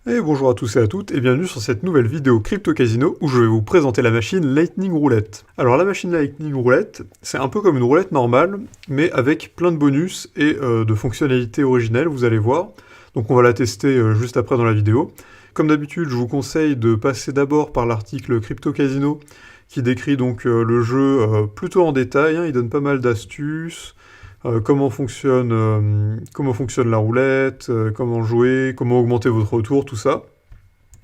Et bonjour à tous et à toutes, et bienvenue sur cette nouvelle vidéo Crypto Casino où je vais vous présenter la machine Lightning Roulette. Alors la machine Lightning Roulette, c'est un peu comme une roulette normale, mais avec plein de bonus et de fonctionnalités originelles, vous allez voir. Donc on va la tester juste après dans la vidéo. Comme d'habitude, je vous conseille de passer d'abord par l'article Crypto Casino qui décrit donc le jeu plutôt en détail, hein. Il donne pas mal d'astuces. Comment fonctionne la roulette, comment jouer, comment augmenter votre retour, tout ça.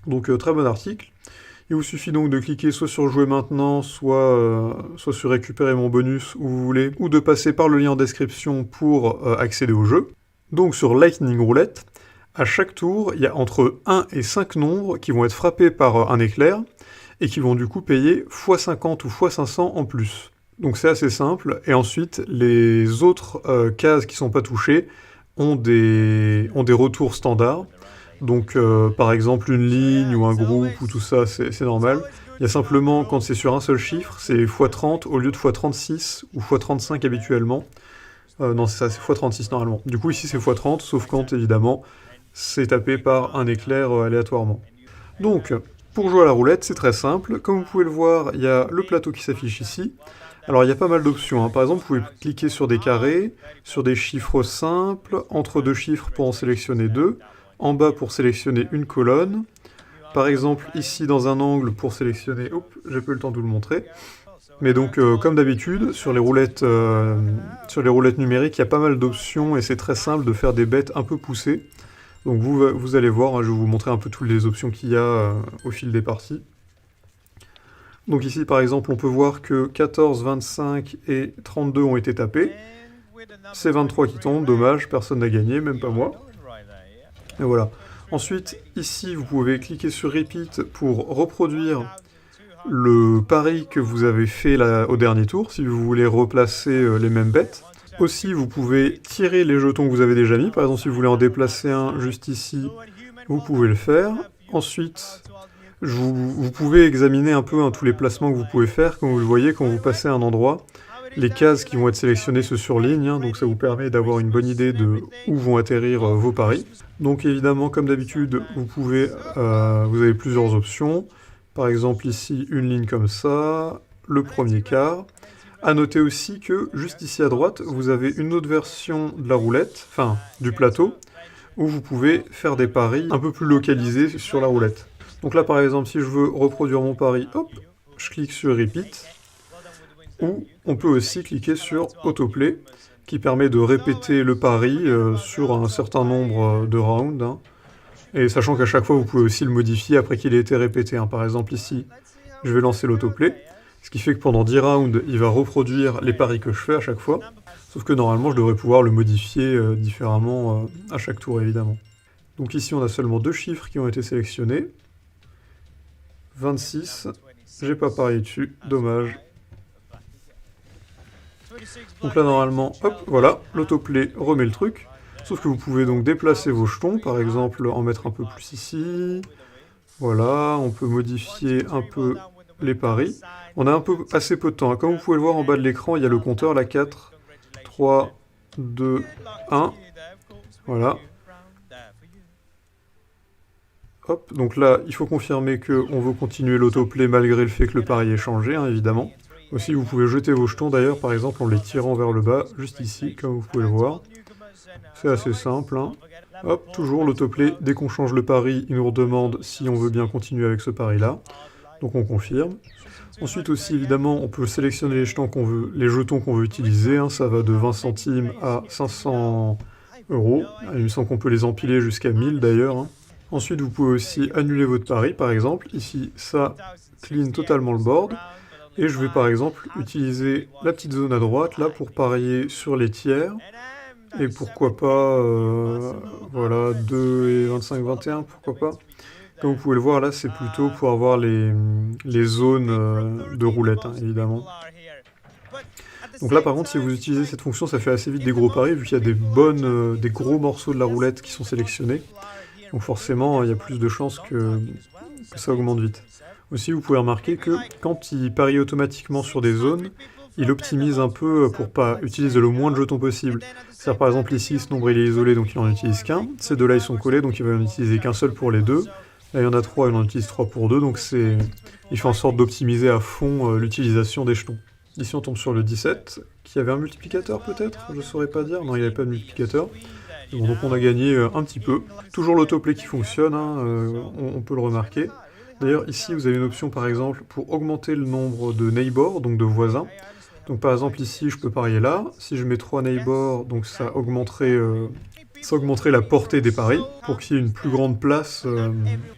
Donc très bon article. Il vous suffit donc de cliquer soit sur jouer maintenant, soit sur récupérer mon bonus où vous voulez, ou de passer par le lien en description pour accéder au jeu. Donc sur Lightning Roulette, à chaque tour, il y a entre 1 et 5 nombres qui vont être frappés par un éclair, et qui vont du coup payer x50 ou x500 en plus. Donc c'est assez simple, et ensuite les autres cases qui ne sont pas touchées ont des retours standards. Donc par exemple une ligne ou un groupe ou tout ça, c'est normal. Il y a simplement, quand c'est sur un seul chiffre, c'est x30 au lieu de x36 ou x35 habituellement. Non c'est ça, c'est x36 normalement. Du coup ici c'est x30, sauf quand évidemment c'est tapé par un éclair aléatoirement. Donc pour jouer à la roulette, c'est très simple. Comme vous pouvez le voir, il y a le plateau qui s'affiche ici. Alors il y a pas mal d'options, hein. Par exemple, vous pouvez cliquer sur des carrés, sur des chiffres simples, entre deux chiffres pour en sélectionner deux, en bas pour sélectionner une colonne, par exemple ici dans un angle pour sélectionner... Hop, j'ai pas eu le temps de vous le montrer. Mais donc comme d'habitude, sur les roulettes numériques, il y a pas mal d'options et c'est très simple de faire des bêtes un peu poussées. Donc vous allez voir, hein, je vais vous montrer un peu toutes les options qu'il y a au fil des parties. Donc ici par exemple on peut voir que 14, 25 et 32 ont été tapés. C'est 23 qui tombent, dommage, personne n'a gagné, même pas moi. Et voilà. Ensuite ici vous pouvez cliquer sur Repeat pour reproduire le pari que vous avez fait au dernier tour, si vous voulez replacer les mêmes bêtes. Aussi vous pouvez tirer les jetons que vous avez déjà mis, par exemple si vous voulez en déplacer un juste ici, vous pouvez le faire. Ensuite... vous pouvez examiner un peu tous les placements que vous pouvez faire, comme vous le voyez, quand vous passez à un endroit. Les cases qui vont être sélectionnées se surlignent, hein, donc ça vous permet d'avoir une bonne idée de où vont atterrir vos paris. Donc évidemment, comme d'habitude, vous avez plusieurs options. Par exemple ici, une ligne comme ça, le premier quart. A noter aussi que, juste ici à droite, vous avez une autre version de la roulette, enfin du plateau, où vous pouvez faire des paris un peu plus localisés sur la roulette. Donc là, par exemple, si je veux reproduire mon pari, hop, je clique sur Repeat. Ou on peut aussi cliquer sur Autoplay, qui permet de répéter le pari sur un certain nombre de rounds. Hein. Et sachant qu'à chaque fois, vous pouvez aussi le modifier après qu'il ait été répété. Hein. Par exemple, ici, je vais lancer l'autoplay, ce qui fait que pendant 10 rounds, il va reproduire les paris que je fais à chaque fois. Sauf que normalement, je devrais pouvoir le modifier différemment à chaque tour, évidemment. Donc ici, on a seulement deux chiffres qui ont été sélectionnés. 26, j'ai pas parié dessus, dommage. Donc là normalement, hop, voilà, l'autoplay remet le truc. Sauf que vous pouvez donc déplacer vos jetons, par exemple en mettre un peu plus ici. Voilà, on peut modifier un peu les paris. On a assez peu de temps, hein. Comme vous pouvez le voir en bas de l'écran, il y a le compteur, la 4, 3, 2, 1. Voilà. Hop, donc là, il faut confirmer qu'on veut continuer l'autoplay malgré le fait que le pari ait changé, hein, évidemment. Aussi, vous pouvez jeter vos jetons d'ailleurs, par exemple, en les tirant vers le bas, juste ici, comme vous pouvez le voir. C'est assez simple, hein. Hop, toujours l'autoplay, dès qu'on change le pari, il nous redemande si on veut bien continuer avec ce pari-là. Donc on confirme. Ensuite aussi, évidemment, on peut sélectionner les jetons qu'on veut utiliser, hein. Ça va de 20 centimes à 500 €. Il me semble qu'on peut les empiler jusqu'à 1000 d'ailleurs, hein. Ensuite, vous pouvez aussi annuler votre pari, par exemple. Ici, ça clean totalement le board. Et je vais par exemple utiliser la petite zone à droite, là, pour parier sur les tiers. Et pourquoi pas, voilà, 2 et 25, 21, pourquoi pas. Comme vous pouvez le voir, là, c'est plutôt pour avoir les zones de roulette, hein, évidemment. Donc là, par contre, si vous utilisez cette fonction, ça fait assez vite des gros paris, vu qu'il y a des gros morceaux de la roulette qui sont sélectionnés. Donc forcément, il y a plus de chances que ça augmente vite. Aussi, vous pouvez remarquer que quand il parie automatiquement sur des zones, il optimise un peu pour pas utiliser le moins de jetons possible. C'est-à-dire par exemple ici, ce nombre il est isolé, donc il en utilise qu'un. Ces deux-là ils sont collés, donc il va en utiliser qu'un seul pour les deux. Là il y en a 3, il en utilise 3 pour 2, donc il fait en sorte d'optimiser à fond l'utilisation des jetons. Ici on tombe sur le 17, qui avait un multiplicateur peut-être, je saurais pas dire, non il n'y avait pas de multiplicateur. Bon, donc on a gagné un petit peu. Toujours l'autoplay qui fonctionne, hein, on peut le remarquer. D'ailleurs ici vous avez une option par exemple pour augmenter le nombre de neighbors, donc de voisins. Donc par exemple ici je peux parier là, si je mets 3 neighbors, donc ça augmenterait la portée des paris, pour qu'il y ait une plus grande place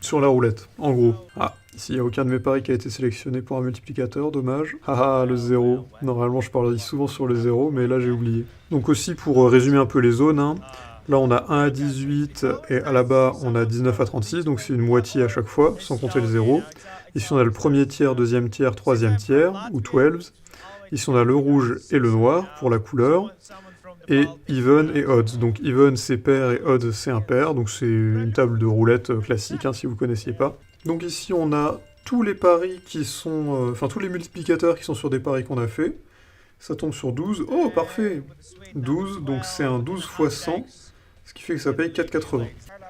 sur la roulette, en gros. Ah, ici il n'y a aucun de mes paris qui a été sélectionné pour un multiplicateur, dommage. Ah, le 0. Normalement je parle souvent sur le 0, mais là j'ai oublié. Donc aussi pour résumer un peu les zones, hein, là on a 1 à 18 et à là-bas on a 19 à 36, donc c'est une moitié à chaque fois, sans compter le 0. Ici on a le premier tiers, deuxième tiers, troisième tiers, ou 12. Ici on a le rouge et le noir pour la couleur. Et even et odds. Donc even c'est pair et odds c'est impair, donc c'est une table de roulette classique hein, si vous ne connaissiez pas. Donc ici on a tous les paris qui sont, enfin tous les multiplicateurs qui sont sur des paris qu'on a fait. Ça tombe sur 12, oh parfait 12, donc c'est un 12 x 100, ce qui fait que ça paye 4,80.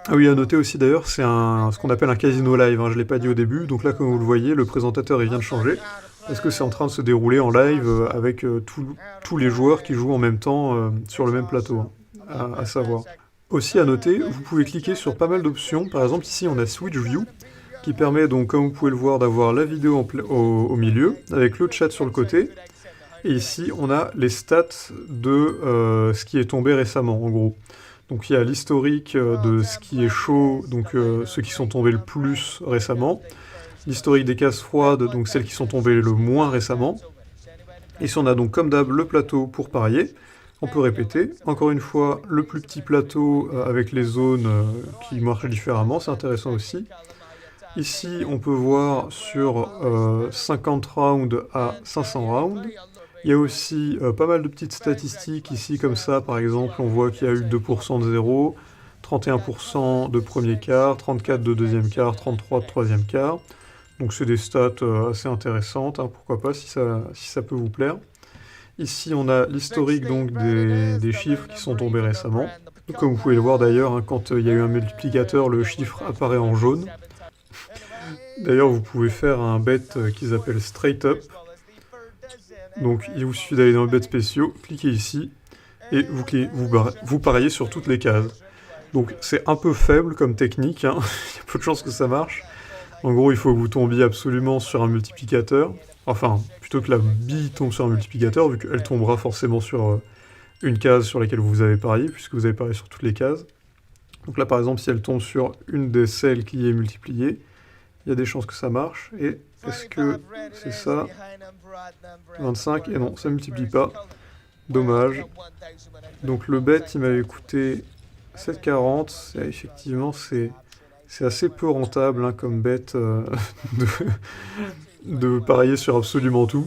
Ah oui, à noter aussi d'ailleurs, c'est ce qu'on appelle un casino live, hein, je ne l'ai pas dit au début, donc là comme vous le voyez, le présentateur il vient de changer. Parce que c'est en train de se dérouler en live avec tous les joueurs qui jouent en même temps sur le même plateau, hein, à savoir. Aussi à noter, vous pouvez cliquer sur pas mal d'options. Par exemple ici on a Switch View, qui permet donc comme vous pouvez le voir d'avoir la vidéo au milieu, avec le chat sur le côté. Et ici on a les stats de ce qui est tombé récemment en gros. Donc il y a l'historique de ce qui est chaud, donc ceux qui sont tombés le plus récemment. L'historique des cases froides, donc celles qui sont tombées le moins récemment. Ici on a donc comme d'hab le plateau pour parier. On peut répéter. Encore une fois, le plus petit plateau avec les zones qui marchent différemment, c'est intéressant aussi. Ici on peut voir sur 50 rounds à 500 rounds. Il y a aussi pas mal de petites statistiques ici comme ça, par exemple on voit qu'il y a eu 2% de 0, 31% de premier quart, 34% de deuxième quart, 33% de troisième quart. Donc c'est des stats assez intéressantes, hein, pourquoi pas si ça peut vous plaire. Ici on a l'historique donc des chiffres qui sont tombés récemment. Donc, comme vous pouvez le voir d'ailleurs, hein, quand il y a eu un multiplicateur, le chiffre apparaît en jaune. D'ailleurs vous pouvez faire un bet qu'ils appellent straight up. Donc il vous suffit d'aller dans le bet spéciaux, cliquez ici, et vous pariez sur toutes les cases. Donc c'est un peu faible comme technique, hein. Il y a peu de chances que ça marche. En gros, il faut que vous tombiez absolument sur un multiplicateur. Enfin, plutôt que la bille tombe sur un multiplicateur, vu qu'elle tombera forcément sur une case sur laquelle vous avez parié, puisque vous avez parié sur toutes les cases. Donc là, par exemple, si elle tombe sur une des celles qui est multipliée, il y a des chances que ça marche. Et est-ce que c'est ça 25, et non, ça ne multiplie pas. Dommage. Donc le bet, il m'avait coûté 7,40. Effectivement, c'est assez peu rentable hein, comme bet de parier sur absolument tout.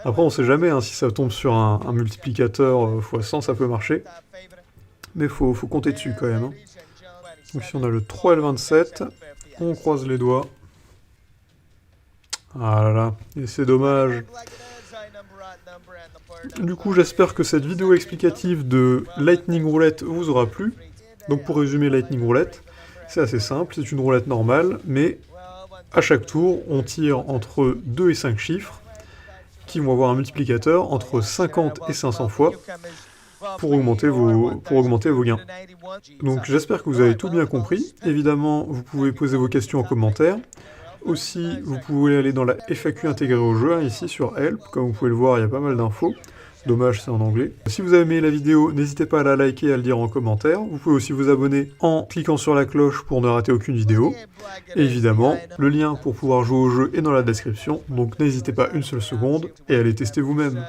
Après on sait jamais, hein, si ça tombe sur un multiplicateur x100 ça peut marcher. Mais faut compter dessus quand même. Hein. Donc ici on a le 3 et le 27, on croise les doigts. Ah là là, et c'est dommage. Du coup j'espère que cette vidéo explicative de Lightning Roulette vous aura plu. Donc pour résumer Lightning Roulette, c'est assez simple, c'est une roulette normale, mais à chaque tour, on tire entre 2 et 5 chiffres qui vont avoir un multiplicateur entre 50 et 500 fois pour augmenter vos gains. Donc j'espère que vous avez tout bien compris. Évidemment, vous pouvez poser vos questions en commentaire. Aussi, vous pouvez aller dans la FAQ intégrée au jeu, hein, ici sur Help. Comme vous pouvez le voir, il y a pas mal d'infos. Dommage, c'est en anglais. Si vous avez aimé la vidéo, n'hésitez pas à la liker et à le dire en commentaire. Vous pouvez aussi vous abonner en cliquant sur la cloche pour ne rater aucune vidéo. Et évidemment, le lien pour pouvoir jouer au jeu est dans la description, donc n'hésitez pas une seule seconde et allez tester vous-même.